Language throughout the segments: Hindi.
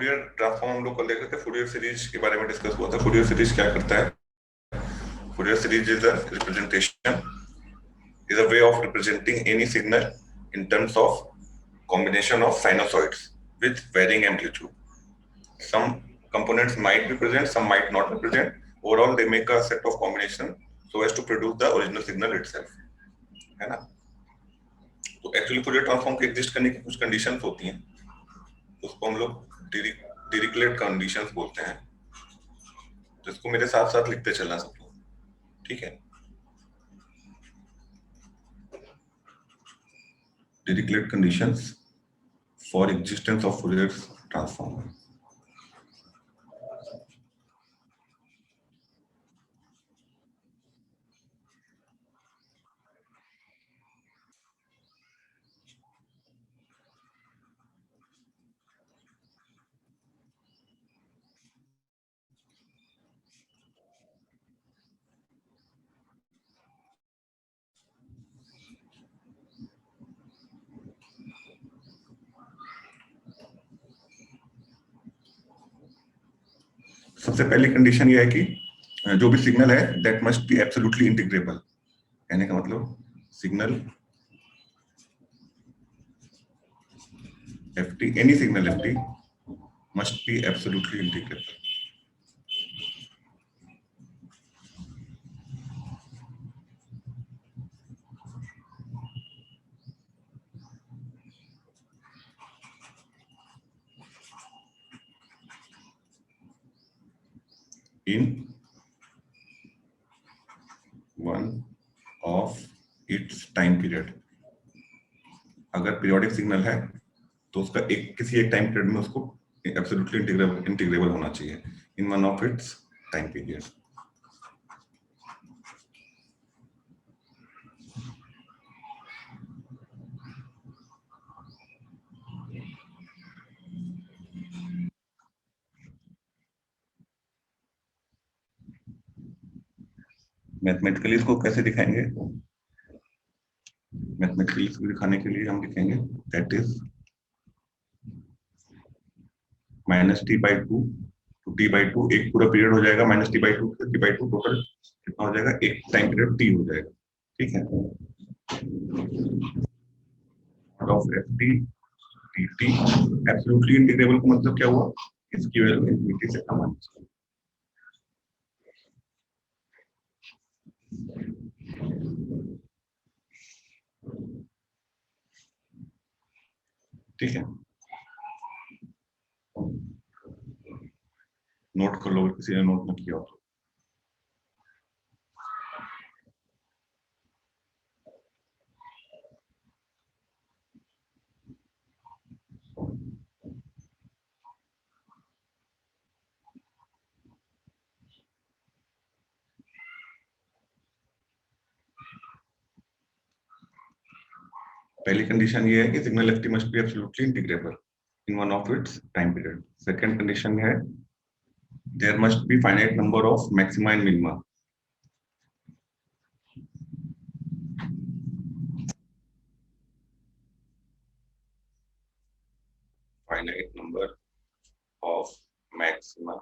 फूरियर ट्रांसफॉर्म हम लोग कर लेते थे, फूरियर सीरीज के बारे में डिस्कस हुआ था। फूरियर सीरीज क्या करता है? Fourier series is a representation, is a way of representing any signal in terms of combination of sinusoids with varying amplitude. Some components might be present, some might not be present. Overall, they make a set of combination so as to produce the original signal itself. है ना? तो एक्चुअली फूरियर ट्रांसफॉर्म के एग्जिस्ट करने की कुछ कंडीशंस होती हैं, उसको हम लोग डिरिक्लेट कंडीशंस बोलते हैं। तो इसको मेरे साथ साथ लिखते चलना सब लोग, ठीक है? Dirichlet conditions for existence of Fourier transform. सबसे पहली कंडीशन ये है कि जो भी सिग्नल है that must be absolutely integrable. कहने का मतलब signal ft, any signal ft must be absolutely integrable. In one of its time period. अगर पीरियोडिक सिग्नल है तो उसका किसी एक टाइम पीरियड में उसको एब्सोल्युटली इंटीग्रेबल होना चाहिए इन one of its time period. Mathematically इसको कैसे दिखाएंगे? मैथमेटिकली इसको दिखाने के लिए हम लिखेंगे that is -t/2 to t/2, एक पूरा पीरियड हो जाएगा -t/2 से t/2, टोटल कितना हो जाएगा? एक टाइम पीरियड t हो जाएगा, ठीक है? Of ft dt absolutely integrable का मतलब क्या हुआ? इसकी वैल्यू इनफिनिटी से कम आनी चाहिए। ठीक है, नोट कर लो किसी ने नोट न किया हो। पहली कंडीशन ये है कि signal ft must be absolutely integrable in one of its time period. Second condition है there must be finite number of maxima and minima. Finite number of maxima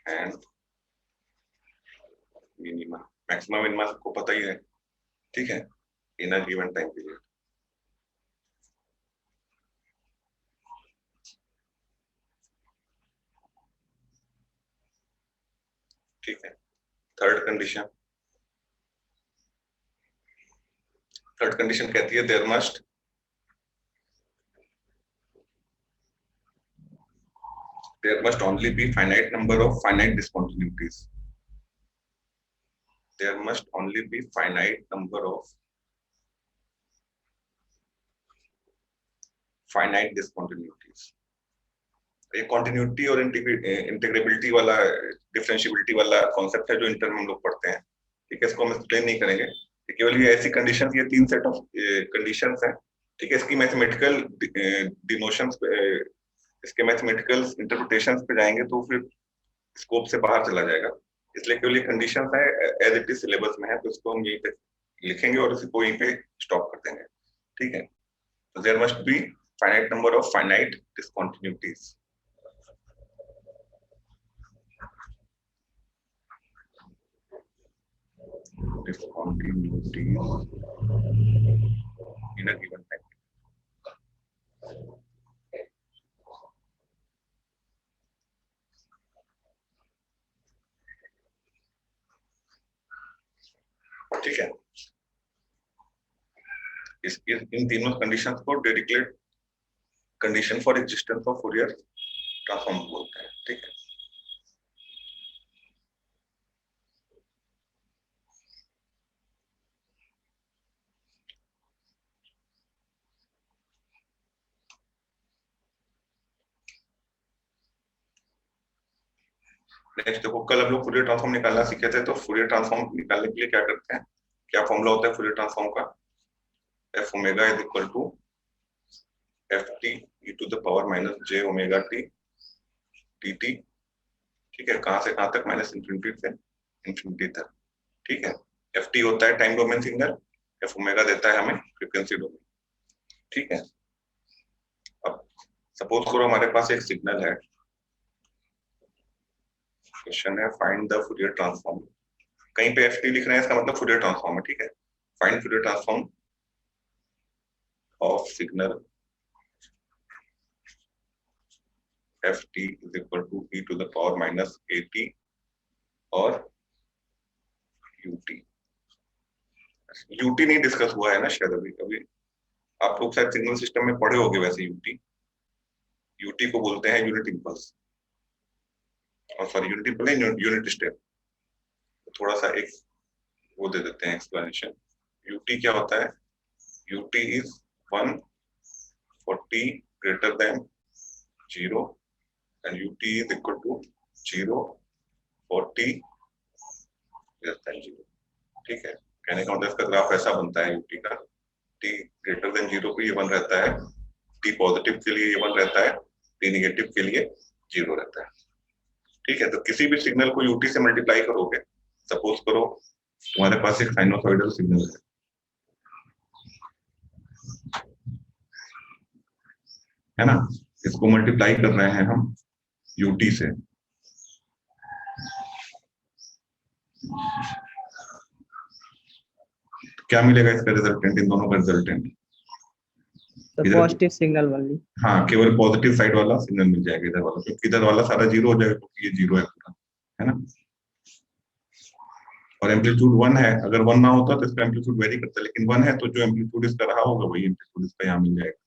and minima. Maxima minima सबको पता ही है, ठीक है, in a given time period. ठीक है, थर्ड कंडीशन कहती है there must only be finite number of finite discontinuities. There must only be finite number of finite discontinuities. ये कॉन्टिन्यूटी और इंटीग्रेबिलिटी वाला, डिफरेंशिएबिलिटी वाला कॉन्सेप्ट है जो इंटर में हम लोग पढ़ते हैं, ठीक है? इसको हम एक्सप्लेन नहीं करेंगे, केवल ये ऐसी कंडीशंस, ये तीन सेट ऑफ कंडीशंस हैं, ठीक है? इसकी मैथमेटिकल डिनोशंस, इसके मैथमेटिकल इंटरप्रिटेशंस पे जाएंगे तो फिर स्कोप से बाहर चला जाएगा, इसलिए केवल ये कंडीशंस है, एज इट इज सिलेबस में है, तो इसको हम यहीं पे लिखेंगे और इसको यहीं पे स्टॉप कर देंगे, ठीक है? तो there must be finite number of finite discontinuities. Discontinuities in a given time. ठीक है, इन तीनों कंडीशंस को Dirichlet condition for existence of Fourier transform बोलते हैं. ठीक है, नेक्स्ट देखो, कल हम लोग फूरियर ट्रांसफॉर्म निकालना सीखे थे. तो फूरियर ट्रांसफॉर्म निकालने के लिए क्या करते हैं, क्या फॉर्मूला होता है फूरियर ट्रांसफॉर्म का? F omega is equal to F T E to the power minus J omega T T T. ठीक है, कहां से कहां तक? माइनस इंफिनिटी से इंफिनिटी तक. ठीक है, एफ टी होता है time domain signal, F omega देता है हमें फ्रीक्वेंसी डोमेन. ठीक है, अब सपोज करो हमारे पास एक सिग्नल है. क्वेश्चन है फाइंड द फूरियर ट्रांसफॉर्म. कहीं पे एफ टी लिख रहे हैं, इसका मतलब फूरियर ट्रांसफॉर्म है. ठीक है, find Fourier transform of signal F T is equal to E to the power minus A T और यूटी. यूटी नहीं डिस्कस हुआ है ना शायद अभी. अभी आप लोग शायद सिग्नल सिस्टम में पढ़े होंगे वैसे. यूटी, यूटी को बोलते हैं यूनिट इंपल्स, और sorry unit impulse unit step. थोड़ा सा एक वो दे देते हैं एक्सप्लेनेशन. यूटी क्या होता है? U T is 140 greater than 0 and U T is equal to 0 40 less than 0. ठीक है, कहने का मतलब इसका ग्राफ ऐसा बनता है यूटी का. टी ग्रेटर देन 0 पे ये 1 रहता है, टी पॉजिटिव के लिए ये 1 रहता है, टी निगेटिव के लिए 0 रहता है. ठीक है, तो किसी भी सिग्नल को यूटी से मल्टीप्लाई करोगे, सपोज करो तुम्हारे पास एक साइनोसॉइडल सिग्नल है ना, इसको मल्टीप्लाई कर रहे हैं हम यूटी से. क्या मिलेगा इसका रिजल्टेंट? इन दोनों का रिजल्टेंट पॉजिटिव सिग्नल वाली. हाँ, केवल पॉजिटिव साइड वाला सिग्नल मिल जाएगा इधर वाला, क्योंकि इधर वाला सारा 0 हो जाएगा, क्योंकि ये 0 है पूरा, है ना. और एम्पलीट्यूड 1 है. अगर 1 ना होता तो इसका एम्पलीट्यूड वेरी करता है, लेकिन 1 है तो जो एम्पलीट्यूड इसका रहा होगा वही एम्पलीट्यूड इसका यहाँ मिल जाएगा,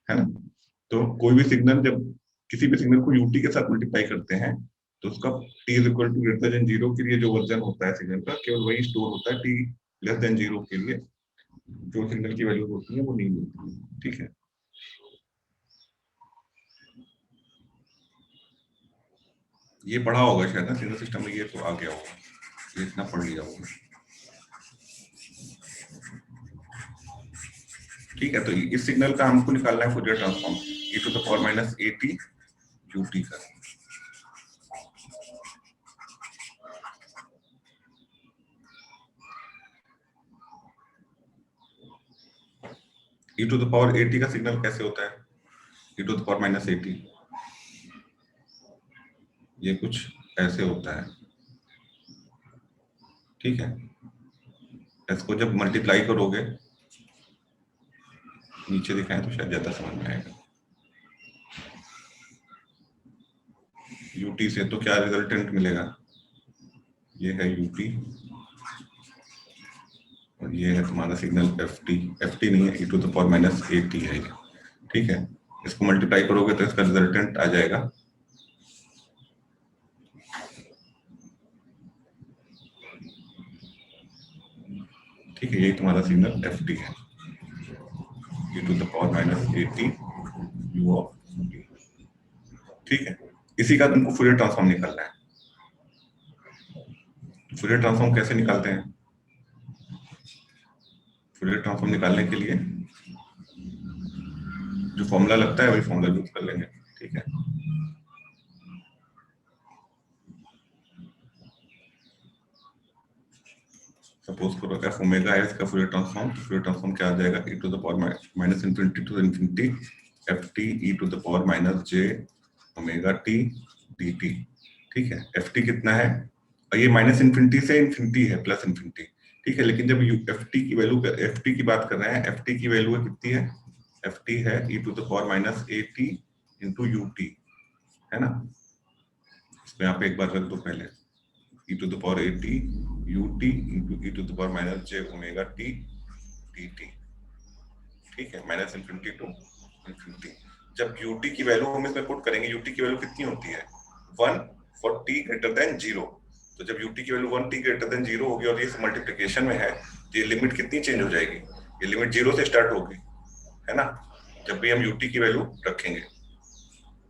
है ना. तो कोई भी सिग्नल, जब किसी भी सिग्नल को यूटी के साथ मल्टीप्लाई करते हैं तो उसका t is equal to greater than 0 के लिए जो वर्जन होता है सिग्नल का, केवल वही स्टोर होता है. t लेस देन 0 के लिए जो सिग्नल की वैल्यू होती है वो नहीं मिलती. ठीक है, ये पढ़ा होगा शायद ना सिग्नल सिस्टम में, ये तो आ गया होगा, ये इतना पढ़ लिया होगा. ठीक है, तो इस सिग्नल का हमको निकालना है Fourier transform e to the power minus at ut का. e to the power at का सिग्नल कैसे होता है? e to the power minus at ये कुछ ऐसे होता है. ठीक है, इसको जब मल्टीप्लाई करोगे, नीचे दिखाएं तो शायद ज्यादा समझ में आएगा. यूटी से तो क्या रिजल्टेंट मिलेगा? ये है यूटी और ये है तुम्हारा सिग्नल एफ टी नहीं है, e to the power minus at है. ठीक है, इसको मल्टीप्लाई करोगे तो इसका रिजल्टेंट आ जाएगा ठीक है, यही तुम्हारा सिग्नल एफ टी है, e to the power minus at u of t. ठीक है, इसी का तुमको फूरियर ट्रांसफॉर्म निकालना है. फूरियर ट्रांसफॉर्म कैसे निकालते हैं? फूरियर ट्रांसफॉर्म निकालने के लिए जो फॉर्मूला लगता है वही फॉर्मूला यूज कर लेंगे. ठीक है, सपोज करो एफ ओमेगा है इसका फूरियर ट्रांसफॉर्म, तो फूरियर ट्रांसफॉर्म क्या आ जाएगा, e to the power minus infinity to infinity F T E to the power minus J omega T D T. ठीक है, एफ टी कितना है, और ये माइनस इनफिनिटी से इनफिनिटी है प्लस इनफिनिटी। ठीक है, लेकिन जब एफ टी की वैल्यू एफ टी की बात कर रहे हैं, एफ टी की वैल्यू है कितनी है, एफ टी है E to the power minus A T into U T, है ना। इसमें आप एक बार रख दो पहले, e to the power at ut into e to the power minus j omega t dt। ठीक है, माइनस इनफिनिटी टू इनफिनिटी। जब ut की वैल्यू हम इसमें पुट करेंगे, ut की वैल्यू कितनी होती है 1 फॉर t ग्रेटर देन 0। तो जब ut की वैल्यू 1 t ग्रेटर देन 0 होगी और ये मल्टीप्लिकेशन में है, तो ये लिमिट कितनी चेंज हो जाएगी, ये लिमिट 0 से स्टार्ट होगी, है ना। जब भी हम ut की वैल्यू रखेंगे,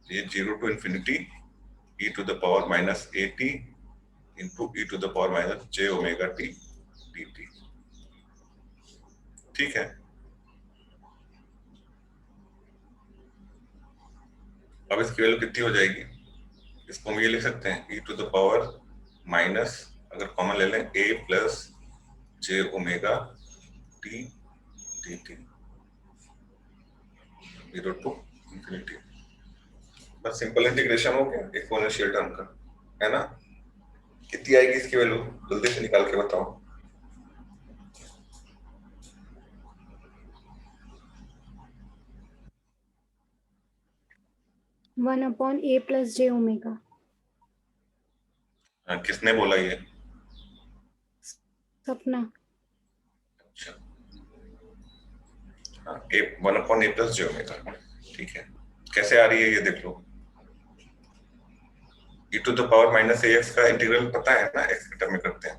ये 0 to infinity e to the power minus at into e to the power minus j omega t dt। ठीक है, अब इसकी वैल्यू कितनी हो जाएगी, इसको हम ये लिख सकते हैं e to the power minus, अगर कॉमन ले लें, a plus j omega t dt 0 to infinity. बस सिंपल इंटीग्रेशन हो गया एक्सपोनेंशियल टर्म का, है ना। कितनी आएगी इसकी वैल्यू, जल्दी से निकाल के बताओ। One upon A plus J omega. किसने बोला ये, सपना। अच्छा, हाँ, A 1 upon A plus J omega. ठीक है, कैसे आ रही है ये देख लो। e to the power minus A X का इंटीग्रल पता है ना, एक्स के टर्म में करते हैं,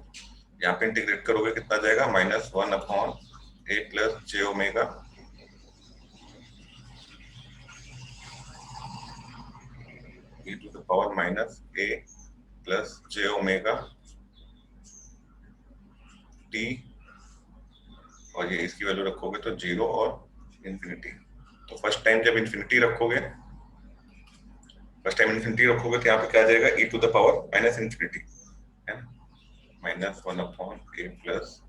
यहाँ पे इंटीग्रेट करोगे कितना जाएगा, minus 1 upon A plus J omega e to the power minus A plus J omega T, और ये इसकी वैल्यू रखोगे तो 0 और इंफिनिटी। तो फर्स्ट टाइम जब इंफिनिटी रखोगे, फर्स्ट टाइम इंफिनिटी रखोगे तो यहाँ पे क्या आ जाएगा, e to the power minus infinity, है minus 1 upon A plus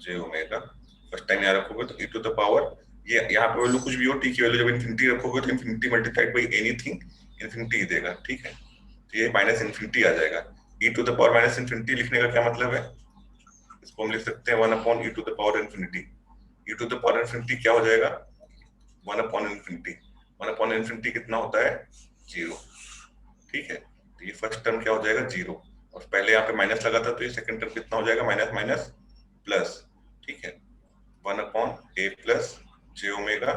J omega. First time यहाँ रखोगे तो e टू द पावर, ये यहाँ पे वैल्यू कुछ भी हो, t की वैल्यू जब इंफिनिटी रखोगे तो infinity multiplied by anything infinity देगा। ठीक है, तो ये माइनस इंफिनिटी आ जाएगा। e to the power minus infinity लिखने का क्या मतलब है, इसको हम लिख सकते हैं 1 upon e to the power infinity. e to the power infinity क्या हो जाएगा, 1 अपॉन इंफिनिटी। 1 अपॉन इंफिनिटी कितना होता है, 0। ठीक है, तो ये फर्स्ट टर्म क्या हो जाएगा, 0, और पहले यहाँ पे माइनस लगा था तो ये सेकंड टर्म कितना हो जाएगा, माइनस माइनस प्लस। ठीक है, 1 upon A plus J omega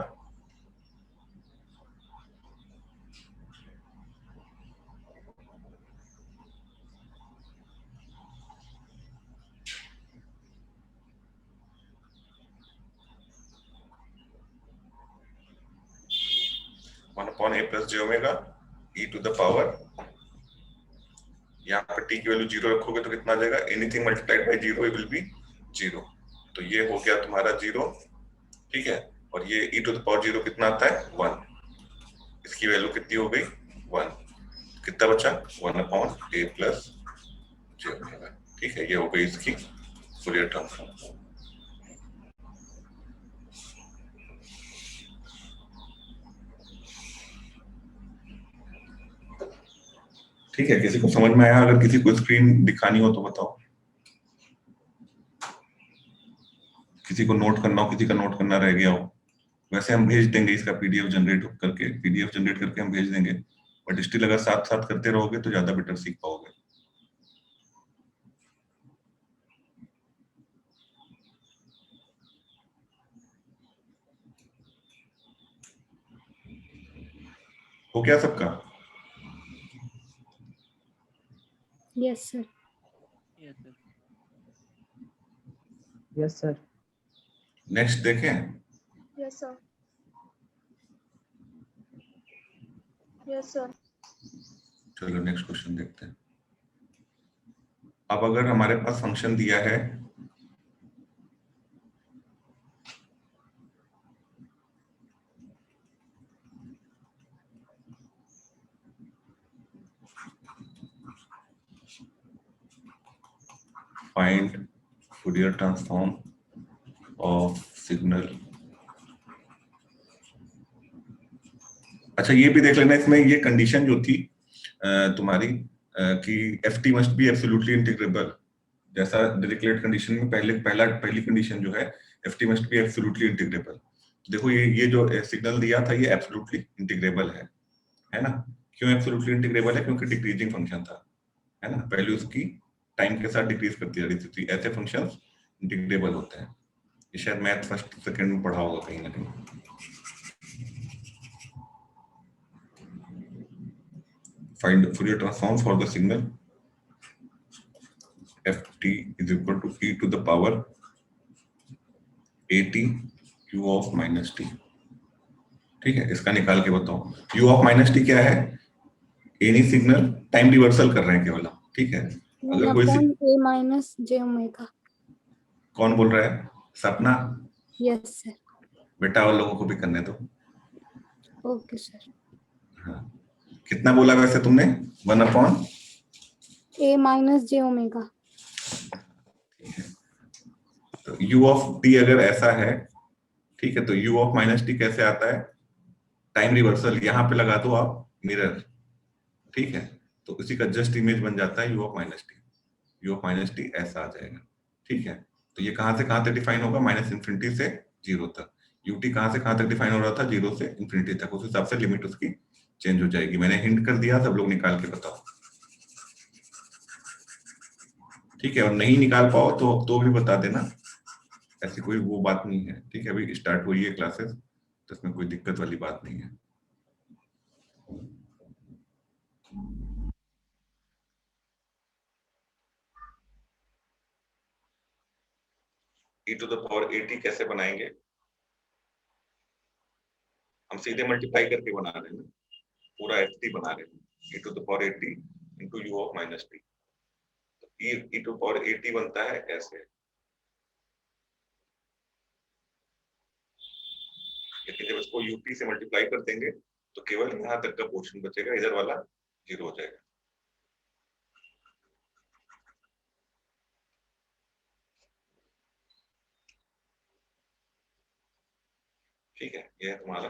A plus J omega E to the power, यहाँ पे t की वैल्यू 0 रखोगे तो कितना आ जाएगा, anything multiplied by 0 will be 0। तो ये हो गया तुम्हारा 0। ठीक है, और ये e टू द पावर 0 कितना आता है, 1। इसकी वैल्यू कितनी हो गई, 1। कितना बचा, 1 upon A plus J omega. ठीक है, ये हो गई इसकी फूरियर ट्रांसफॉर्म। ठीक है, किसी को समझ में आया, अगर किसी को स्क्रीन दिखानी हो तो बताओ, किसी को नोट करना हो, किसी का नोट करना रह गया हो। वैसे हम भेज देंगे इसका पीडीएफ जनरेट करके हम भेज देंगे, बट स्टिल अगर साथ साथ करते रहोगे तो ज्यादा बेटर सीख पाओगे। हो गया सबका, yes sir. Yes sir. Next देखें। Yes sir. Yes sir. चलो नेक्स्ट क्वेश्चन देखते हैं। अब अगर हमारे पास फंक्शन दिया है find Fourier transform of signal. अच्छा, ये भी देख लेना, इसमें ये कंडीशन जो थी तुम्हारी कि F T must be absolutely integrable, जैसा डिरिचलेट कंडीशन में पहली कंडीशन जो है F T must be absolutely integrable. देखो ये जो सिग्नल दिया था ये एब्सोल्युटली इंटीग्रेबल है ना। क्यों एब्सोल्युटली इंटीग्रेबल है? क्योंकि डिक्रीजिंग फंक्शन था, है ना, वैल्यूज की टाइम के साथ डिक्रीज करती जा रही थी। ऐसे फंक्शंस इंटीग्रेबल होते हैं। ये शायद मैथ फर्स्ट सेकंड में पढ़ा होगा कहीं ना कहीं। Find the Fourier transform for the signal ft is equal to e to the power at u of minus t। ठीक है, इसका निकाल के बताओ। u of minus t क्या है? एनी सिग्नल टाइम रिवर्सल कर रहे हैं केवल हम, ठीक है। वन अगर कोई अपॉन ए माइनस जे ओमेगा। कौन बोल रहा है? सपना? Yes sir. बेटा और लोगों को भी करने दो। Okay sir. हाँ, कितना बोला वैसे तुमने? 1/? ए माइनस जे ओमेगा। तो u of t अगर ऐसा है, ठीक है, तो u of minus t कैसे आता है? Time reversal. यहाँ पे लगा दो आप मिरर, ठीक है, तो उसी का जस्ट इमेज बन जाता है u of minus t। u of minus t ऐसा आ जाएगा, ठीक है। तो ये कहां से कहां तक डिफाइन होगा? -इंफिनिटी से 0 तक। ut कहां से कहां तक डिफाइन हो रहा था? 0 से इंफिनिटी तक। उस हिसाब से लिमिट उसकी चेंज हो जाएगी। मैंने हिंट कर दिया, सब लोग निकाल के बताओ, ठीक है। और नहीं निकाल पाओ तो भी बता देना, ऐसी कोई वो बात नहीं है, ठीक है। अभी स्टार्ट हुई है क्लासेस, तो इसमें कोई दिक्कत वाली बात नहीं है। e to the power at कैसे बनाएंगे? हम सीधे मल्टीप्लाई करके बना रहे हैं, पूरा ft बना रहे हैं। e to the power at into u of minus t। तो e to the power at बनता है ऐसे, लेकिन जब इसको ut से मल्टीप्लाई कर देंगे तो केवल यहाँ तक का पोर्शन बचेगा, इधर वाला 0 हो जाएगा। ठीक है, ये है तुम्हारा,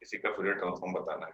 इसी का फूरियर ट्रांसफॉर्म बताना है।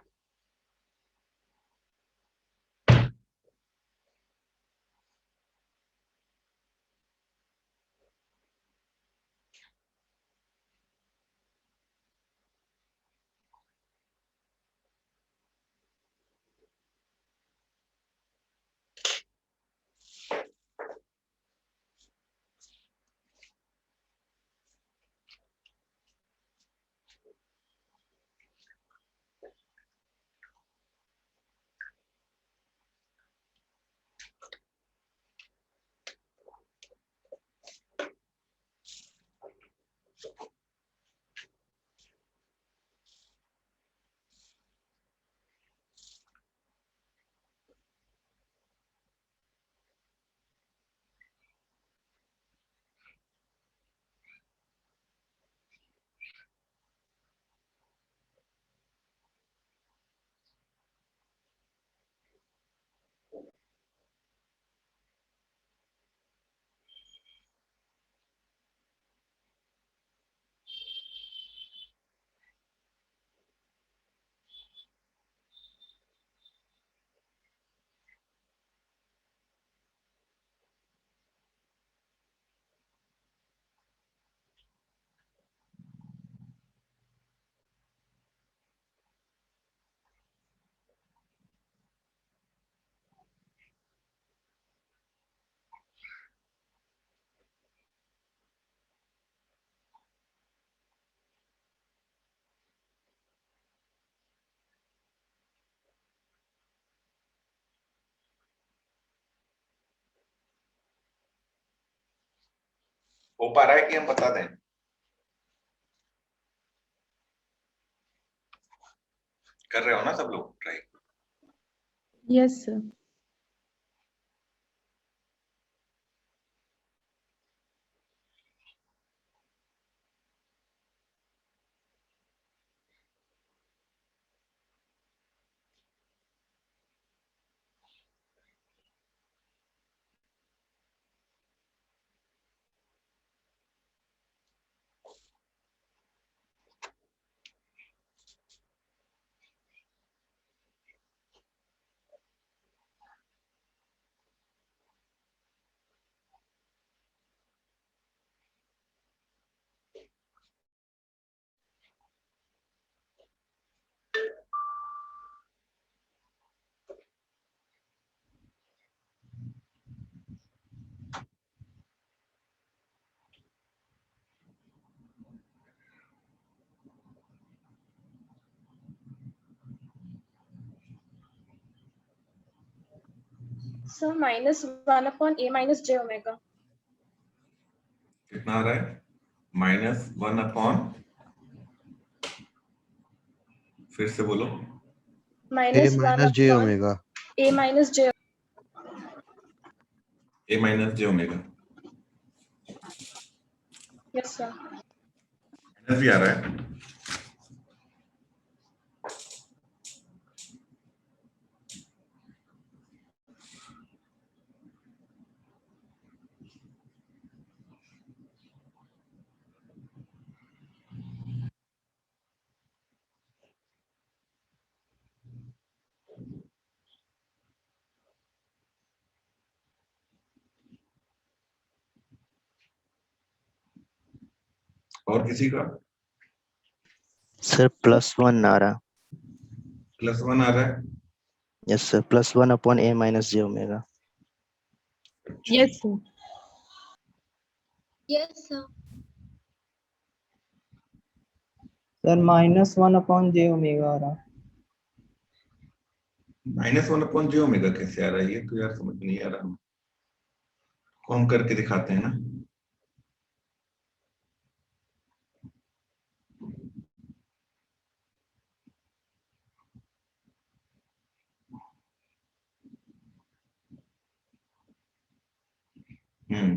हो पा रहा है कि हम बता दें? कर रहे हो ना सब लोग try? Yes, sir. Sir, -1 upon A minus j omega. कितना आ रहा है? -1 अपॉन, फिर से बोलो। A -1 minus j upon omega. A minus j. A minus J omega Yes, sir. Minus भी आ रहा है। और किसी का सर +1 आ रहा। +1 आ रहा है? Yes sir, +1 upon A minus j omega. Yes, sir. Yes, sir. Sir -1 upon J omega आ रहा। -1 अपॉन जे ओमेगा कैसे आ रहा है? ये तो यार समझ नहीं आ रहा। को हम करके दिखाते हैं ना।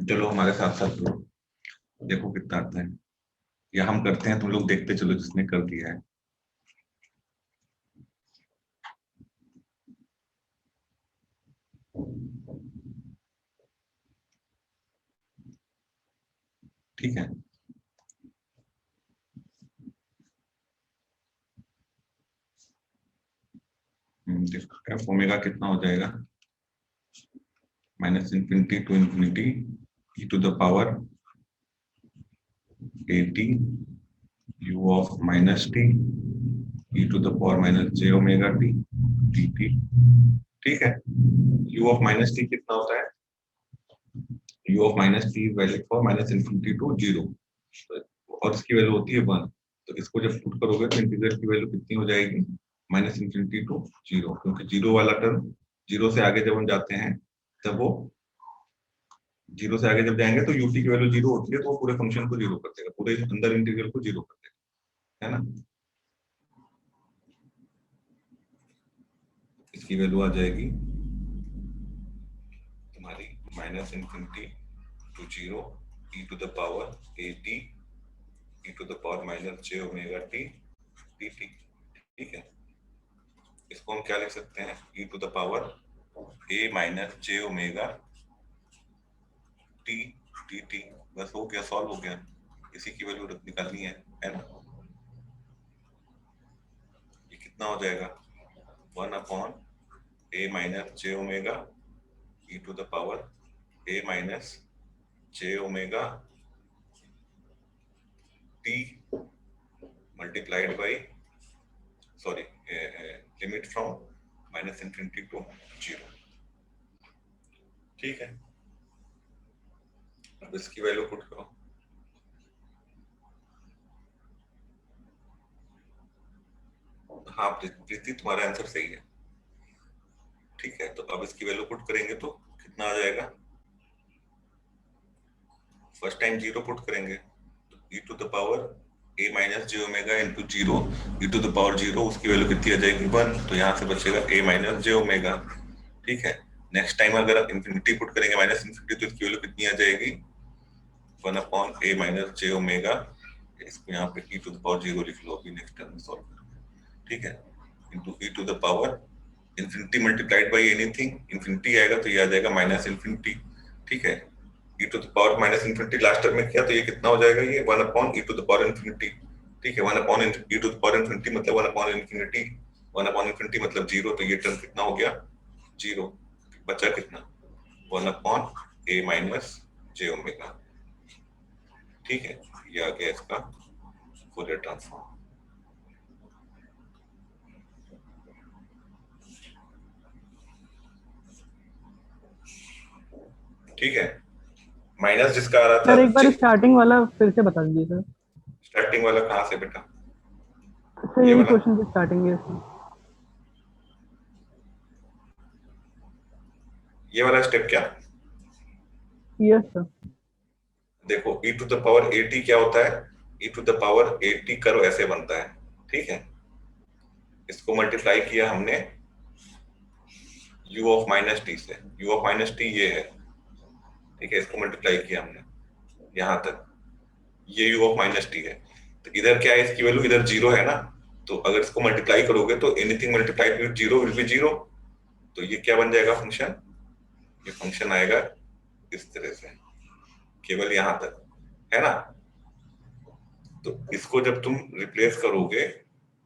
चलो हमारे साथ साथ देखो कितना आता है, या हम करते हैं, तुम लोग देखते चलो जिसने कर दिया है। ठीक है, देखो एफ ओमेगा कितना हो जाएगा? -∞ to ∞ e to the power at u of -t e to the power -j omega t dt। ठीक है, u of -t कितना होता है? u of -t value for -∞ to 0 और इसकी वैल्यू होती है 1। तो इसको जब पुट करोगे तो इंटीग्रल की वैल्यू कितनी हो जाएगी? -∞ to 0, क्योंकि 0 वाला टर्म 0 से आगे जब हम जाते हैं तब वो 0 से आगे जब जाएंगे तो ut की वैल्यू 0 होती है, तो वो पूरे फंक्शन को 0 कर देगा, पूरे अंदर इंटीग्रल को 0 कर देगा, है ना। इसकी वैल्यू आ जाएगी तुम्हारी -∞ to 0 e to the power at e to the power -j omega t dt। ठीक है, इसको हम क्या लिख सकते हैं? e to the power a minus j omega t dt। बस हो गया, सॉल्व हो गया। इसी की वैल्यू निकालनी है ना। ये कितना हो जाएगा? 1 upon a minus j omega e to the power a minus j omega t multiplied by, sorry, limit from -∞ to 0। ठीक है, अब इसकी वैल्यू पुट करो। हाँ प्रीति, तुम्हारा आंसर सही है। ठीक है, तो अब इसकी वैल्यू पुट करेंगे तो कितना आ जाएगा? फर्स्ट टाइम 0 पुट करेंगे तो e to the power a minus j omega into 0 e to the power 0, उसकी वैल्यू कितनी आ जाएगी? 1। तो यहाँ से बचेगा a minus j omega। ठीक है, नेक्स्ट टाइम अगर आप इंफिनिटी पुट करेंगे -∞ तो इसकी वैल्यू कितनी आ जाएगी? 1 upon a minus j omega। इसको यहाँ पे e to the power 0 लिख लो अभी नेक्स्ट टर्म में सॉल्व करो। ठीक है, into e to the power infinity multiplied by anything, infinity आएगा तो ये आ जाएगा -∞। ठीक है, e to the power -∞ last term में किया तो ये कितना हो जाएगा? ये 1 upon e to the power ∞। ठीक है, 1 upon e to the power ∞ मतलब 1 अपॉन ∞, 1 अपॉन ∞ मतलब 0। तो ये टर्म कितना हो गया? 0। बचा कितना? 1 upon a minus j omega। ठीक है, ये आ गया इसका फूरियर ट्रांसफॉर्म। ठीक है, माइनस जिसका आ रहा था सर एक बार स्टार्टिंग वाला फिर से बता दीजिए सर। स्टार्टिंग वाला कहाँ से बेटा? सर ये यही वाला? क्वेश्चन की स्टार्टिंग है। ये वाला स्टेप क्या? Yes sir. देखो e to the power at क्या होता है? e to the power at curve ऐसे बनता है, ठीक है। इसको मल्टीप्लाई किया हमने u ऑफ माइनस टी से, u ऑफ माइनस टी ये है, ठीक है। इसको मल्टीप्लाई किया हमने यहां तक, ये u ऑफ माइनस टी है। तो इधर क्या है, इसकी वैल्यू इधर जीरो है ना, तो अगर इसको मल्टीप्लाई करोगे तो anything multiplied with zero will be zero. तो ये क्या बन जाएगा फंक्शन? ये फंक्शन आएगा इस तरह से, केवल यहां तक, है ना। तो इसको जब तुम रिप्लेस करोगे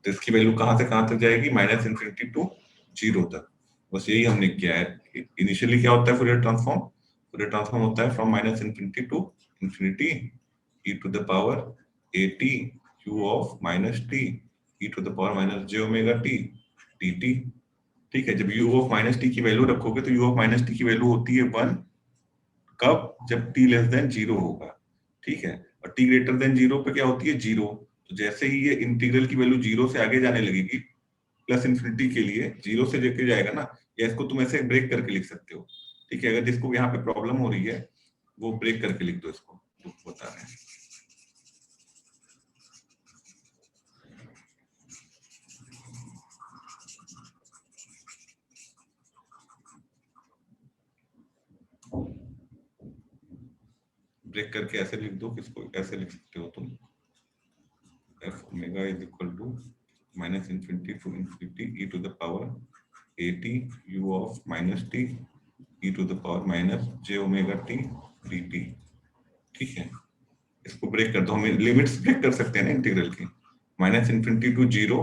तो इसकी वैल्यू कहां से कहां तक जाएगी? माइनस इन्फिनिटी टू जीरो तक। बस यही हमने किया है। इनिशियली क्या होता है फूरियर ट्रांसफॉर्म? फूरियर ट्रांसफॉर्म होता है from minus infinity to infinity e to the power at u of minus t e to the power minus j omega t dt, ठीक है। जब u ऑफ माइनस t की वैल्यू रखोगे तो u ऑफ माइनस t की वैल्यू होती है 1, कब? जब t लेस देन 0 होगा, ठीक है। और t ग्रेटर देन 0 पे क्या होती है? 0। तो जैसे ही ये इंटीग्रल की वैल्यू 0 से आगे जाने लगेगी, प्लस इन्फिनिटी के लिए 0 से लेके जाएगा ना, या इसको तुम ऐसे ब्रेक करके लिख सकते हो, ठीक है। अगर जिसको यहाँ पे प्रॉब्लम हो रही है वो ब्रेक करके लिख दो इसको, तो बता रहे हैं। ब्रेक करके ऐसे लिख दो, किसको ऐसे लिख सकते हो तुम, F omega is equal to minus infinity to infinity E to the power at u of minus T E to the power minus j omega t dt, ठीक है। इसको ब्रेक कर दो, हम लिमिट्स ब्रेक कर सकते हैं ना इंटीग्रल की। Minus infinity to zero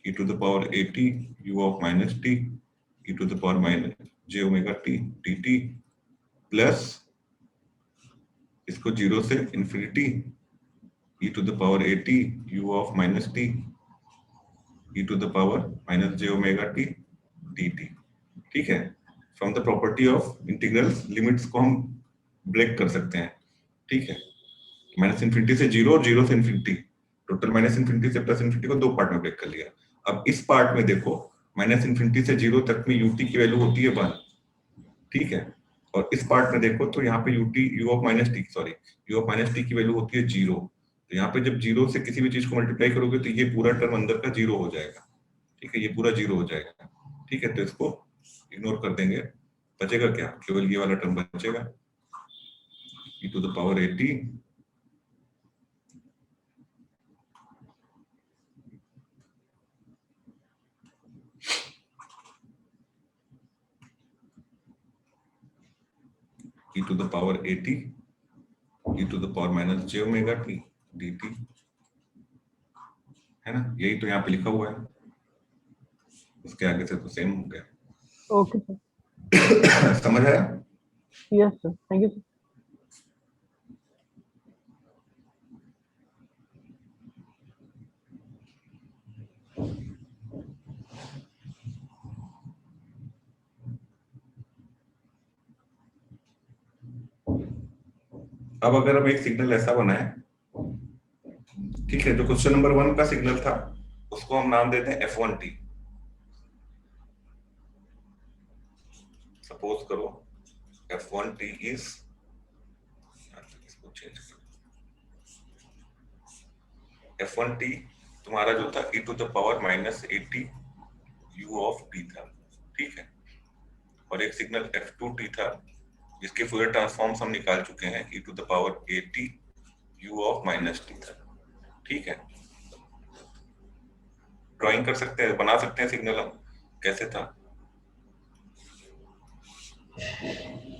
e to the power at u of minus T E to the power minus j omega t dt, plus इसको जीरो से infinity e to the power at u of minus t e to the power minus j omega t dt, ठीक है। From the property of integrals limits को हम ब्रेक कर सकते हैं, ठीक है। माइनस इन्फिनिटी से जीरो और जीरो से इन्फिनिटी, टोटल माइनस इन्फिनिटी से प्लस इन्फिनिटी को 2 पार्ट में ब्रेक कर लिया। अब इस पार्ट में देखो, माइनस इन्फिनिटी से जीरो तक में ut की वैल्यू होती है 1, ठीक है। और इस पार्ट में देखो तो यहाँ पे u ऑफ माइनस टी की वैल्यू होती है 0। तो यहाँ पे जब 0 से किसी भी चीज को मल्टीप्लाई करोगे तो ये पूरा टर्म अंदर का 0 हो जाएगा, ठीक है। ये पूरा 0 हो जाएगा, ठीक है। तो इसको इग्नोर कर देंगे, बचेगा क्या? केवल ये वाला टर्म बचेगा, e to the power at e to the power at e to the power minus j omega t dt, है ना। यही तो यहाँ पे लिखा हुआ है, उसके आगे से तो सेम हो गया। Okay sir. समझ आया? Yes sir, thank you sir. अब अगर हम एक सिग्नल ऐसा बनाए, ठीक है, जो क्वेश्चन नंबर 1 का सिग्नल था उसको हम नाम देते हैं f1t। सपोज करो f1t इज, इसको चेंज करो, f1t तुम्हारा जो था e to the power minus at u of t था, ठीक है। और एक सिग्नल f2t था जिसके फूरियर ट्रांसफॉर्म्स हम निकाल चुके हैं, e to the power at u of minus t था, ठीक है। ड्राइंग कर सकते हैं, बना सकते हैं सिग्नल हम। कैसे था?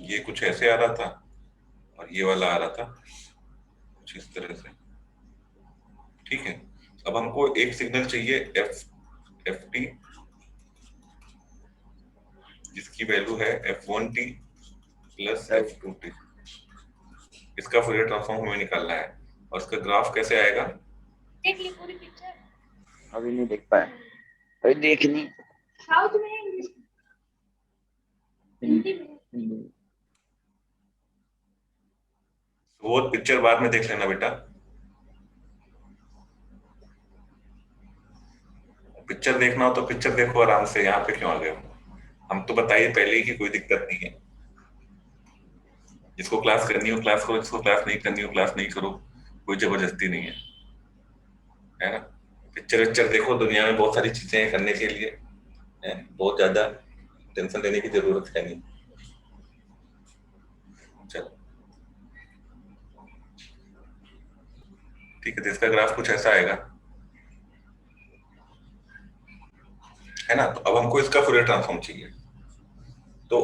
ये कुछ ऐसे आ रहा था और ये वाला आ रहा था कुछ इस तरह से, ठीक है। अब हमको एक सिग्नल चाहिए ft जिसकी वैल्यू है f1t प्लस f2t। इसका फूरियर ट्रांसफॉर्म हमें निकालना है और इसका ग्राफ कैसे आएगा? देख ली पूरी पिक्चर। अभी नहीं देख पाया, अभी देखनी। साउथ में इंग्लिश हिंदी में। वो पिक्चर बाद में देख लेना बेटा, पिक्चर देखना हो तो पिक्चर देखो आराम से, यहाँ पे क्यों आ गए हो? हम तो बताइए पहले ही कि कोई दिक्कत नहीं है, जिसको क्लास करनी हो क्लास करो, जिसको क्लास नहीं करनी हो क्लास नहीं करो, कोई जबरदस्ती नहीं है ना। पिक्चर विक्चर देखो, दुनिया में बहुत सारी चीजें हैं करने के लिए, है, बहुत ज्यादा टेंशन लेने की जरूरत है नहीं। चलो ठीक है, तो इसका ग्राफ कुछ ऐसा आएगा, है ना। तो अब हमको इसका फूरियर ट्रांसफॉर्म चाहिए, तो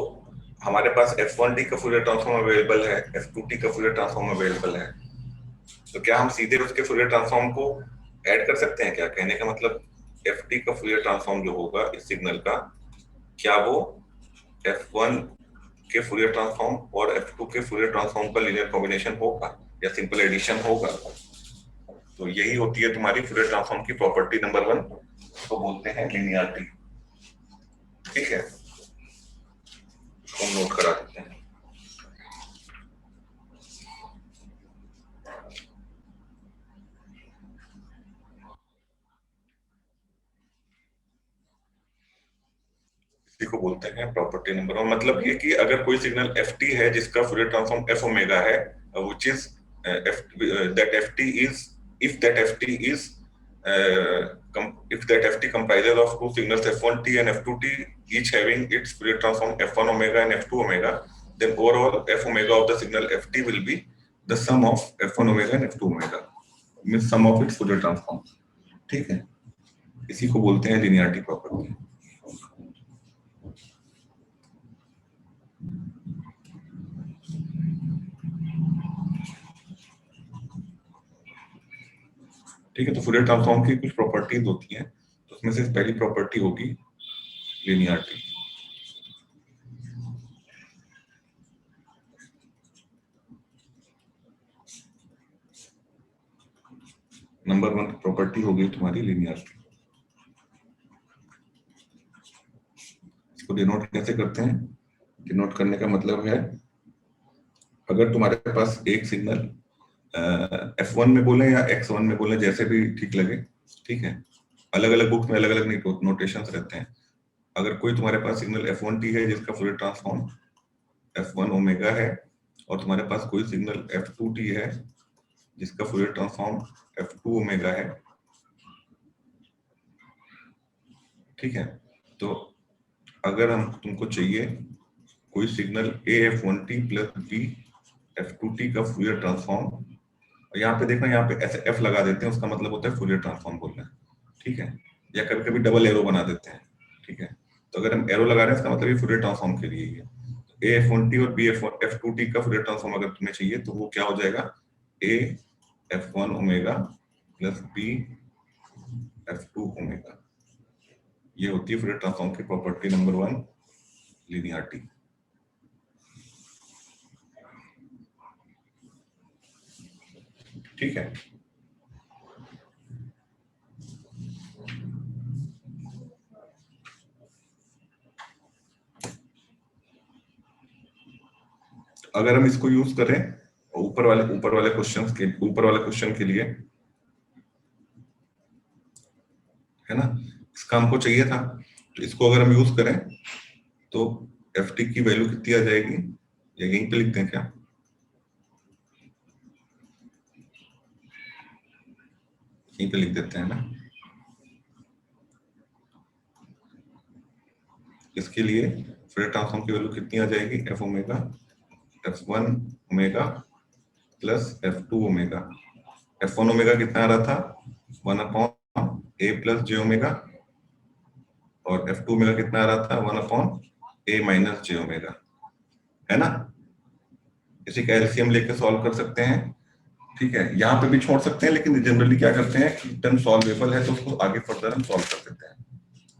हमारे पास f1t का फूरियर ट्रांसफॉर्म अवेलेबल है, f2t का फूरियर ट्रांसफॉर्म अवेलेबल है, तो क्या हम सीधे उसके फूरियर ट्रांसफॉर्म को ऐड कर सकते हैं क्या? कहने का मतलब ft का फूरियर ट्रांसफॉर्म जो होगा इस सिग्नल का, क्या वो f1 के फूरियर ट्रांसफॉर्म और f2 के फूरियर ट्रांसफॉर्म का लीनियर कॉम्बिनेशन होगा या सिंपल एडिशन होगा? तो यही होती है तुम्हारी फूरियर ट्रांसफॉर्म की प्रॉपर्टी नंबर 1, तो बोलते हैं लिनियरिटी। ठीक है, हम नोट करा देते हैं। इसी को बोलते हैं प्रॉपर्टी नंबर 1। मतलब ये कि अगर कोई सिग्नल ft है जिसका फूरियर ट्रांसफॉर्म f ओमेगा है, which is that ft is if that ft is if that ft comprises of two signals f1t and f2t each having its Fourier transform f1 omega and f2 omega, then overall f omega of the signal ft will be the sum of f1 omega and f2 omega, means sum of its Fourier transform। ठीक है, इसी को बोलते हैं लिनियरिटी प्रॉपर्टी। ठीक है, तो फूरियर ट्रांसफॉर्म की कुछ प्रॉपर्टीज होती हैं, तो उसमें से पहली प्रॉपर्टी होगी लिनियरिटी। नंबर 1 प्रॉपर्टी होगी तुम्हारी लिनियरिटी। इसको डिनोट कैसे करते हैं? डिनोट करने का मतलब है, अगर तुम्हारे पास एक सिग्नल f1 में बोले या x1 में बोले, जैसे भी ठीक लगे, ठीक है, अलग अलग बुक में अलग अलग नोटेशंस रहते हैं। अगर कोई तुम्हारे पास सिग्नल f1t है जिसका फूरियर ट्रांसफॉर्म f1 ओमेगा है, और तुम्हारे पास कोई सिग्नल f2t है जिसका फूरियर ट्रांसफॉर्म f2 ओमेगा है, ठीक है, तो अगर हम तुमको चाहिए कोई signal a f1t plus b f2t का फूरियर ट्रांसफॉर्म, यहाँ पे देखना, यहाँ पे ऐसे f लगा देते हैं, उसका मतलब होता है फूरियर ट्रांसफॉर्म बोलना है, ठीक है, या कभी कभी डबल एरो बना देते हैं, ठीक है। तो अगर हम एरो लगा रहे हैं इसका मतलब ये फूरियर ट्रांसफॉर्म के लिए ही है। तो a f1t और b f2t का फूरियर ट्रांसफॉर्म अगर तुम्हें चाहिए तो वो क्या हो जाएगा, a f1 omega plus b f2 omega. ये होती है फूरियर ट्रांसफॉर्म की प्रॉपर्टी नंबर 1, लिनियरिटी। ठीक है, अगर हम इसको यूज करें ऊपर वाले क्वेश्चन के लिए, है ना, इसका हमको चाहिए था, तो इसको अगर हम यूज करें तो ft की वैल्यू कितनी आ जाएगी, या यहीं पे लिखते हैं क्या, यहीं पे लिख देते हैं ना। इसके लिए फूरियर ट्रांसफॉर्म की वैल्यू कितनी आ जाएगी, f omega f1 omega plus f2 omega. f1 omega कितना आ रहा था, 1/a प्लस j ओमेगा, और f2 ओमेगा कितना आ रहा था, 1/a माइनस j ओमेगा, है ना। इसी का एलसीएम लेके सॉल्व कर सकते हैं, ठीक है, यहाँ पे भी छोड़ सकते हैं, लेकिन जनरली क्या करते हैं कि टर्म सॉल्वेबल है तो उसको आगे फर्दर हम सॉल्व कर देते हैं,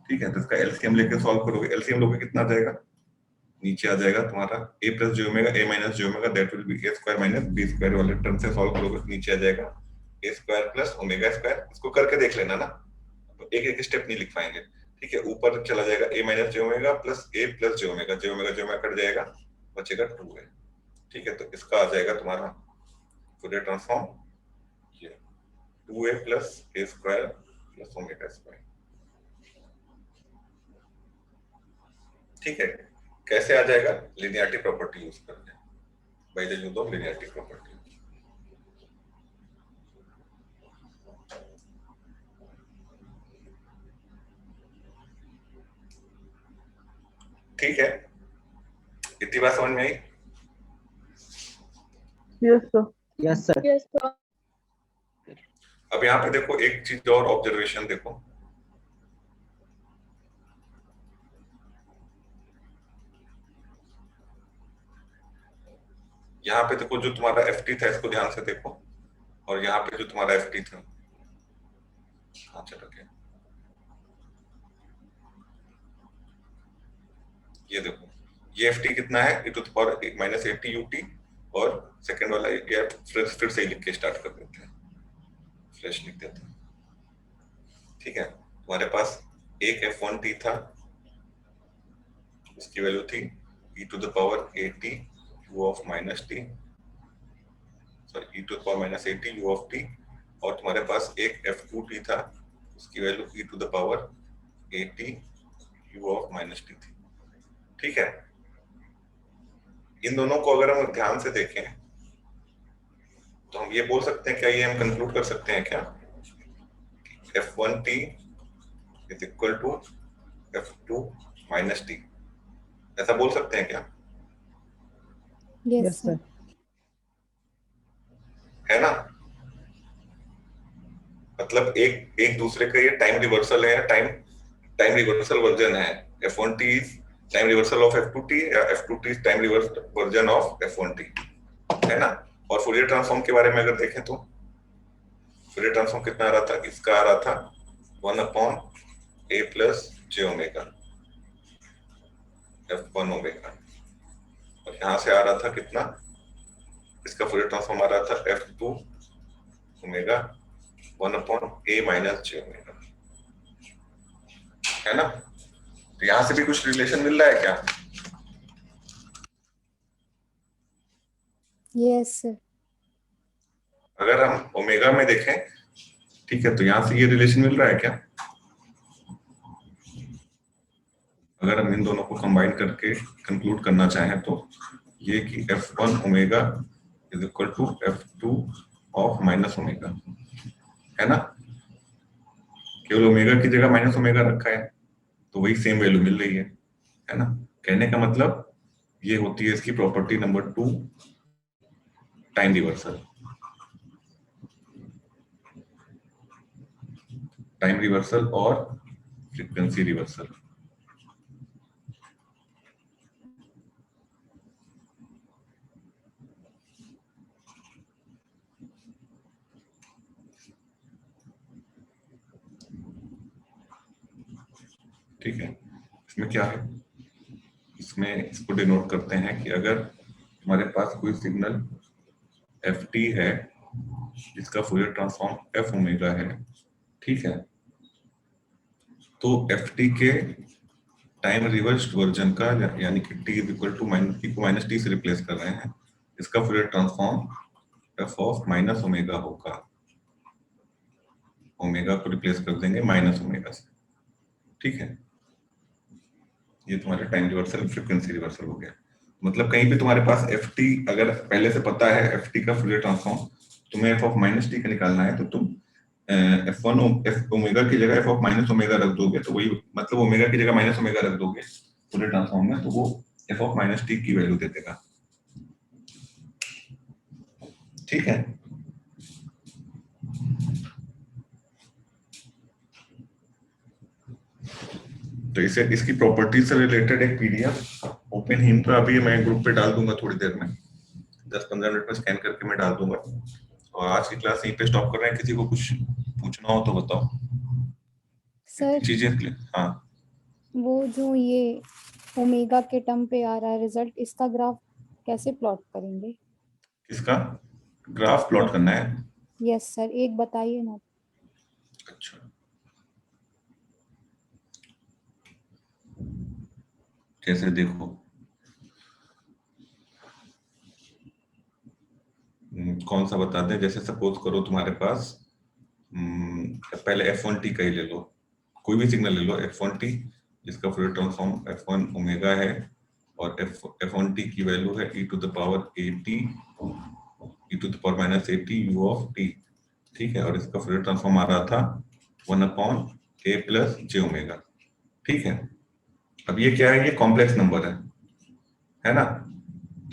ठीक है। तो इसका एलसीएम लेके सॉल्व करोगे, एलसीएम लोगे कितना आ जाएगा, नीचे आ जाएगा तुम्हारा a plus j omega, a minus j omega, that will be a square minus b square वाले टर्म से सॉल्व करोगे तो नीचे आ जाएगा a square plus omega square. इसको करके देख लेना ना, तो एक एक स्टेप नहीं लिख पाएंगे, ठीक है। ऊपर चला जाएगा a minus j omega plus a plus j omega, j omega cut जाएगा, बचेगा 2a, ठीक है। तो इसका आ जाएगा तुम्हारा Fourier transform 2a plus a square plus omega square. ठीक है, कैसे आ जाएगा? लिनियरिटी प्रॉपर्टी यूज करके, by the use of linearity property. ठीक है, इतनी बात समझ में आई? Yes sir. Yes, sir. अब यहाँ पे देखो एक चीज और ऑब्जर्वेशन देखो, यहाँ पे देखो जो तुम्हारा FT था इसको ध्यान से देखो, और यहाँ पे जो तुम्हारा FT था, हाँ चलो क्या, ये देखो ये FT कितना है, e to the power -80 UT, और सेकंड वाला ये फिर से ही लिख के स्टार्ट कर देते हैं, फ्रेश लिख देते हैं। ठीक है, तुम्हारे पास एक F1T था, इसकी वैल्यू थी e to the power 80 u of -t, sorry e to the power -80 u of t, और तुम्हारे पास एक F2T था, उसकी value e to the power 80 u of -t थी। ठीक है, इन दोनों को अगर हम ध्यान से देखें तो हम ये बोल सकते हैं, क्या ये हम कंक्लूड कर सकते हैं क्या, F1T is equal to F2 -t, ऐसा बोल सकते हैं क्या? Yes sir. है ना? मतलब एक दूसरे का ये टाइम रिवर्सल है, टाइम रिवर्सल वर्जन है। F1T is time reversal of F2T, या F2T is time reversal version of F1T, है ना? और फूरियर ट्रांसफॉर्म के बारे में अगर देखें तो फूरियर ट्रांसफॉर्म कितना आ रहा था, इसका आ रहा था 1/a plus j omega F1 omega, और यहाँ से आ रहा था कितना, इसका फूरियर ट्रांसफॉर्म आ रहा था F2 omega 1/a minus j omega, है ना? तो यहां से भी कुछ रिलेशन मिल रहा है क्या? Yes sir. अगर हम ओमेगा में देखें, ठीक है, तो यहां से ये रिलेशन मिल रहा है क्या? अगर हम इन दोनों को कंबाइन करके कंक्लूड करना चाहें तो ये कि F1 omega is equal to F2 of minus omega, है ना? केवल ओमेगा की जगह माइनस ओमेगा रखा है तो वही सेम वैल्यू मिल रही है ना? कहने का मतलब ये होती है इसकी property number 2, time reversal. Time reversal और फ्रीक्वेंसी रिवर्सल। ठीक है, इसमें क्या है, इसमें इसको डिनोट करते हैं कि अगर तुम्हारे पास कोई सिग्नल FT है जिसका फूरियर ट्रांसफॉर्म F ओमेगा है, ठीक है, तो FT के टाइम रिवर्स्ड वर्जन का, यानी कि t is equal to t को माइनस t से रिप्लेस कर रहे हैं, इसका Fourier transform f of minus omega होगा। ओमेगा को रिप्लेस कर देंगे माइनस ओमेगा से, ठीक है। ये तुम्हारा टाइम रिवर्सल फ्रीक्वेंसी रिवर्सल हो गया। मतलब कहीं पे तुम्हारे पास FT अगर पहले से पता है FT का फूरियर ट्रांसफॉर्म, तुम्हें f ऑफ माइनस t का निकालना है, तो तुम F1 f ओमेगा की जगह f ऑफ माइनस ओमेगा रख दोगे, तो वही मतलब ओमेगा की जगह माइनस ओमेगा रख दोगे फूरियर ट्रांसफॉर्म में, तो वो f ऑफ माइनस t की वैल्यू दे देगा, ठीक है। तो इसे इसकी प्रॉपर्टी से रिलेटेड एक PDF ओपन हिम पर अभी मैं ग्रुप पे डाल दूंगा थोड़ी देर में, 10-15 मिनट में स्कैन करके मैं डाल दूंगा। और आज की क्लास यहीं पे स्टॉप कर रहे हैं, किसी को कुछ पूछना हो तो बताओ सर चीजें। हाँ, वो जो ये ओमेगा के टर्म पे आ रहा है रिजल्ट, इसका ग्राफ कैसे प्लॉट करेंगे? इसका ग्राफ प्लॉट करना है? यस सर, एक बताइए ना। अच्छा, जैसे देखो कौन सा बता दें, जैसे सपोज करो तुम्हारे पास पहले F1T का ही ले लो, कोई भी सिग्नल ले लो F1T, जिसका फूरियर ट्रांसफॉर्म f1 ओमेगा है और f1t की वैल्यू है e to the power at e to the power minus at u of t, ठीक है। और इसका फूरियर ट्रांसफॉर्म आ रहा था 1/a प्लस j ओमेगा, ठीक है। अब ये क्या है, ये कॉम्प्लेक्स नंबर है ना।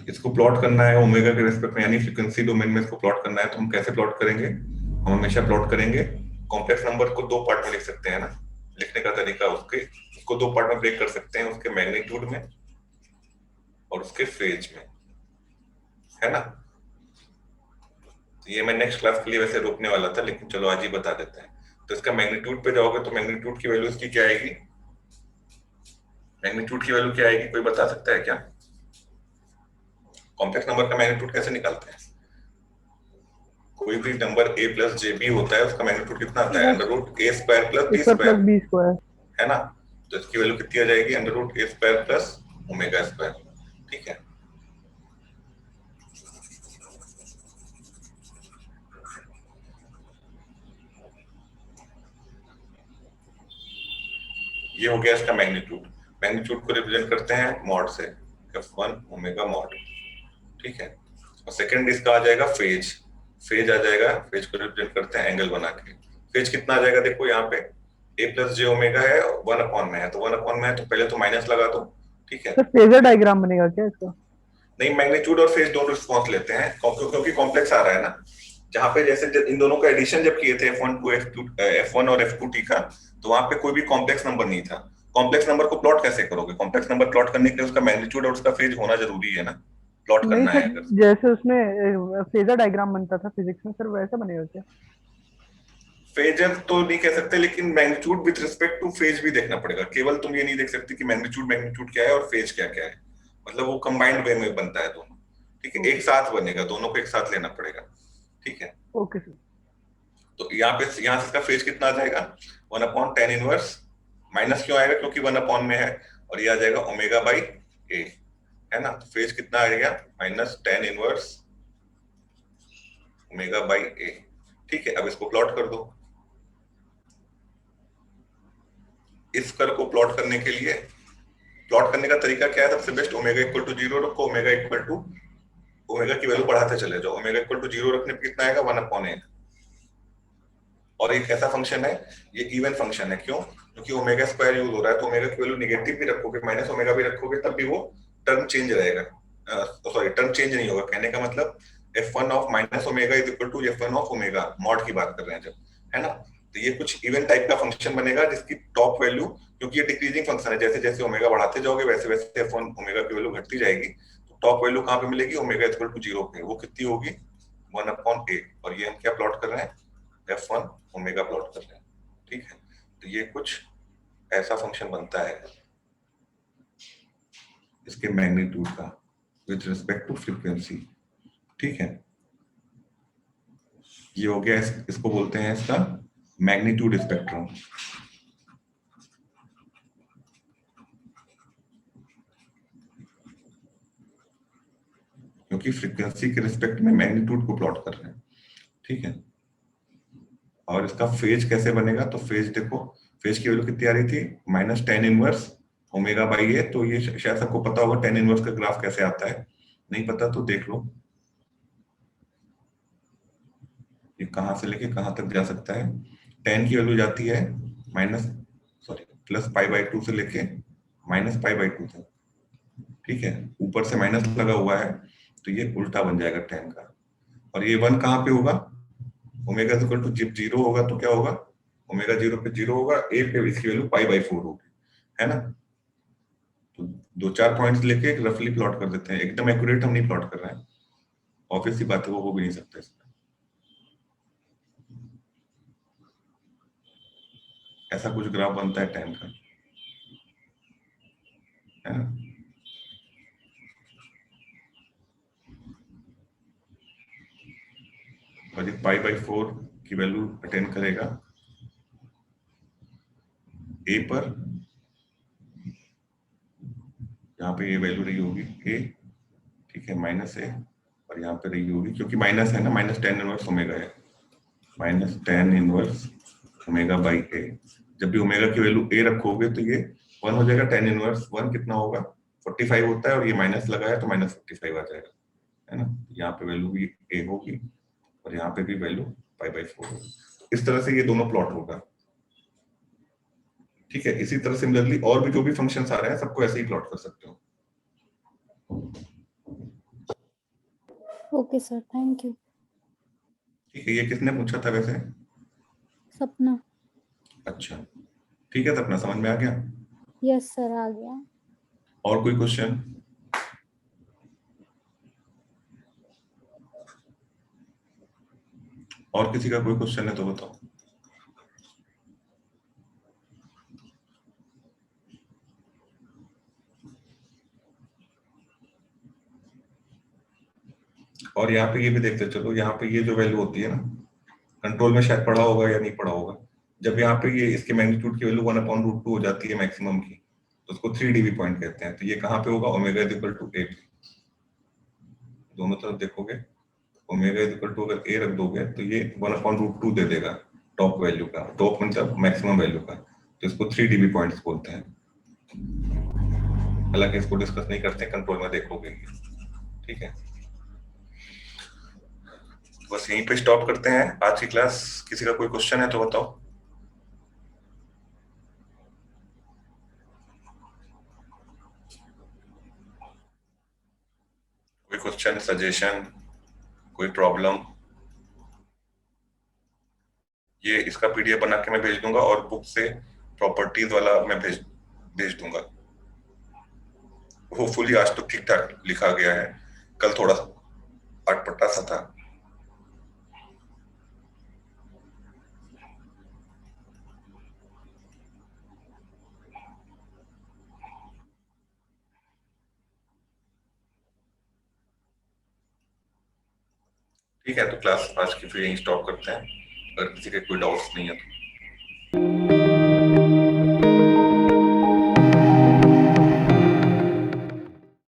इसको प्लॉट करना है ओमेगा के रेस्पेक्ट में, यानी फ्रीक्वेंसी डोमेन में इसको प्लॉट करना है, तो हम कैसे प्लॉट करेंगे, हम हमेशा प्लॉट करेंगे कॉम्प्लेक्स नंबर को दो पार्ट में लिख सकते हैं ना। लिखने का तरीका उसको दो पार्ट में ब्रेक कर सकते हैं, उसके मैग्नीट्यूड में और उसके फेज में, है ना। ये मैं नेक्स्ट क्लास के लिए वैसे रोकने वाला था, लेकिन चलो आज ही बता देते हैं। तो इसका मैग्नीट्यूड पे जाओगे तो मैग्नीट्यूड की वैल्यू इसकी क्या आएगी, मैग्नीट्यूड की वैल्यू क्या आएगी, कोई बता सकता है क्या? कॉम्प्लेक्स नंबर का मैग्नीट्यूड कैसे निकालते हैं? कोई भी number a plus j b होता है, उसका मैग्नीट्यूड कितना आता है, under root a square plus b square, b square, है ना। तो इसकी वैल्यू कितनी आ जाएगी, under root a square plus omega square, ठीक है। ये हो गया इसका मैग्नीट्यूड। मैग्नीट्यूड को रिप्रेजेंट करते हैं मॉड से, f1 ओमेगा मॉड, ठीक है। और सेकंड इसका आ जाएगा फेज, फेज आ जाएगा, फेज को रिप्रेजेंट करते हैं एंगल बना के। फेज कितना आ जाएगा, देखो यहाँ पे a प्लस जे ओमेगा है, 1/में है, तो 1/में है तो पहले तो माइनस लगा दो, ठीक है। सर फेजर डायग्राम बनेगा क्या इसका? नहीं, मैग्नीट्यूड और फेज दोनों रिस्पांस लेते हैं, क्योंकि कॉम्प्लेक्स आ रहा है ना। जहां पे जैसे इन दोनों का एडिशन जब किए थे f1 और f2t का, तो वहां पे कोई भी कॉम्प्लेक्स नंबर नहीं था। कॉम्प्लेक्स नंबर को प्लॉट कैसे करोगे? कॉम्प्लेक्स नंबर प्लॉट करने के लिए उसका मैग्नीट्यूड और उसका फेज होना जरूरी है ना, प्लॉट करना है अगर। जैसे उसमें फेजर डायग्राम बनता था फिजिक्स में, सर वैसा बनेगा क्या? फेजर तो नहीं कह सकते, लेकिन magnitude with respect two phase भी देखना पड़ेगा। केवल तुम ये नहीं देख सकते कि मैग्नीट्यूड क्या है और फेज क्या क्या है, मतलब वो कंबाइंड वे में बनता है दोनों, ठीक है। एक साथ बनेगा, दोनों को एक साथ लेना पड़ेगा, ठीक है। Okay sir. तो यहाँ से इसका फेज कितना आ जाएगा, 1/tan इनवर्स, माइनस क्यों आएगा, क्योंकि 1/ में है, और ये आ जाएगा ओमेगा बाई a, है ना। तो फेज कितना आएगा, -tan inverse omega by a, ठीक है। अब इसको प्लॉट कर दो। इस कर्व को प्लॉट करने के लिए, प्लॉट करने का तरीका क्या है, सबसे बेस्ट ओमेगा इक्वल टू 0 रखो, ओमेगा की वैल्यू बढ़ाते चले जाओ। ओमेगा इक्वल टू 0 रखने पे कितना आएगा, 1/n। और एक ऐसा फंक्शन है, ये इवन फंक्शन है, क्यों, क्योंकि ओमेगा स्क्वायर यूज हो रहा है, तो ओमेगा की वैल्यू नेगेटिव भी रखोगे, माइनस ओमेगा भी रखोगे, तब भी वो टर्म चेंज रहेगा। सॉरी, टर्म चेंज नहीं होगा। कहने का मतलब f1 of minus omega is equal to f1 of omega, mod की बात कर रहे हैं जब, है ना। तो ये कुछ इवन टाइप का फंक्शन बनेगा, जिसकी टॉप वैल्यू, क्योंकि ये डिक्रीजिंग फंक्शन है, जैसे जैसे ओमेगा बढ़ाते जाओगे वैसे वैसे f1 ओमेगा की वैल्यू घटती जाएगी। तो टॉप वैल्यू कहाँ पे मिलेगी, ओमेगा इक्वल टू 0 पे, वो कितनी होगी, 1/a। और ये हम क्या प्लॉट कर रहे हैं, f1 ओमेगा प्लॉट कर रहे हैं, ठीक है। तो ये कुछ ऐसा फंक्शन बनता है इसके मैग्नीट्यूड का विद रिस्पेक्ट टू फ्रीक्वेंसी, ठीक है। ये हो गया, इसको बोलते हैं इसका मैग्नीट्यूड स्पेक्ट्रम। क्योंकि फ्रीक्वेंसी के रिस्पेक्ट में मैग्नीट्यूड को प्लॉट कर रहे हैं, ठीक है। और इसका फेज कैसे बनेगा, तो फेज देखो, फेज की वैल्यू कितनी आ रही थी, -tan inverse omega by a। तो ये शायद सबको पता होगा tan इनवर्स का ग्राफ कैसे आता है, नहीं पता तो देख लो, ये कहां से लेके कहां तक जा सकता है। tan की वैल्यू जाती है +π/2 से लेके -π/2 तक, ठीक है। ऊपर से माइनस लगा हुआ है, तो ये उल्टा बन जाएगा tan का। और ये 1 कहाँ पे होगा, ओमेगा इक्वल टू जब 0 होगा तो क्या होगा, ओमेगा 0 पे 0 होगा, a पे इसकी वैल्यू π/4 होगी, है ना। तो 2-4 पॉइंट्स लेके रफली प्लॉट कर देते हैं, एकदम एक्यूरेट हम नहीं प्लॉट कर रहे हैं, ऑब्वियस सी बात है, वो हो भी नहीं सकता इसमें। ऐसा कुछ ग्राफ बनता है tan का, है ना। और ये π/4 की वैल्यू अटेन करेगा a पर, यहाँ पे ये वैल्यू रही होगी a, ठीक है, -a, और यहाँ पे रही होगी, क्योंकि माइनस है ना, -tan इनवर्स ओमेगा है, -tan inverse omega by a। जब भी ओमेगा की वैल्यू a रखोगे तो ये 1 हो जाएगा tan इनवर्स 1 कितना होगा 45 होता है और ये माइनस लगा है तो -45 आ जाएगा, है ना। यहाँ पे वैल्यू भी a होगी और यहाँ पे भी वैल्यू π/4 होगी। इस तरह से ये दोनों प्लॉट होगा, ठीक है। इसी तरह सिमिलरली और भी जो भी फंक्शंस आ रहे हैं सबको ऐसे ही प्लॉट कर सकते हो। Okay sir, thank you. ठीक है, ये किसने पूछा था वैसे? सपना। अच्छा, ठीक है, तो अपना समझ में आ गया। यस सर, आ गया। और कोई क्वेश्चन? और किसी का कोई क्वेश्चन है तो बताओ। और यहाँ पे ये भी देखते चलो, यहाँ पे ये जो वैल्यू होती है ना, कंट्रोल में शायद पढ़ा होगा या नहीं पढ़ा होगा, जब यहाँ पे ये इसके मैग्नीट्यूड की वैल्यू 1/√2 हो जाती है मैक्सिमम की, तो उसको 3 dB पॉइंट कहते हैं। तो ये कहाँ पे होगा? Omega is equal to a। दोनों तरफ देखोगे, ओमेगा इज इक्वल टू अगर a रख दोगे तो ये 1/√2 दे देगा टॉप वैल्यू का, टॉप मतलब मैक्सिमम वैल्यू का, तो इसको 3 dB पॉइंट्स बोलते हैं। हालांकि इसको डिस्कस नहीं करते, कंट्रोल में देखोगे, ठीक है। बस यहीं पे स्टॉप करते हैं आज की क्लास। किसी का कोई क्वेश्चन है तो बताओ। कोई क्वेश्चन, सजेशन, कोई प्रॉब्लम? ये इसका पीडीएफ बना के मैं भेज दूंगा और बुक से प्रॉपर्टीज वाला मैं भेज दूंगा। होपफुली आज तो ठीक ठाक लिखा गया है, कल थोड़ा अटपटा सा था। ठीक है, तो क्लास आज की फिर यहीं स्टॉप करते हैं। अगर किसी के कोई डाउट्स नहीं है तो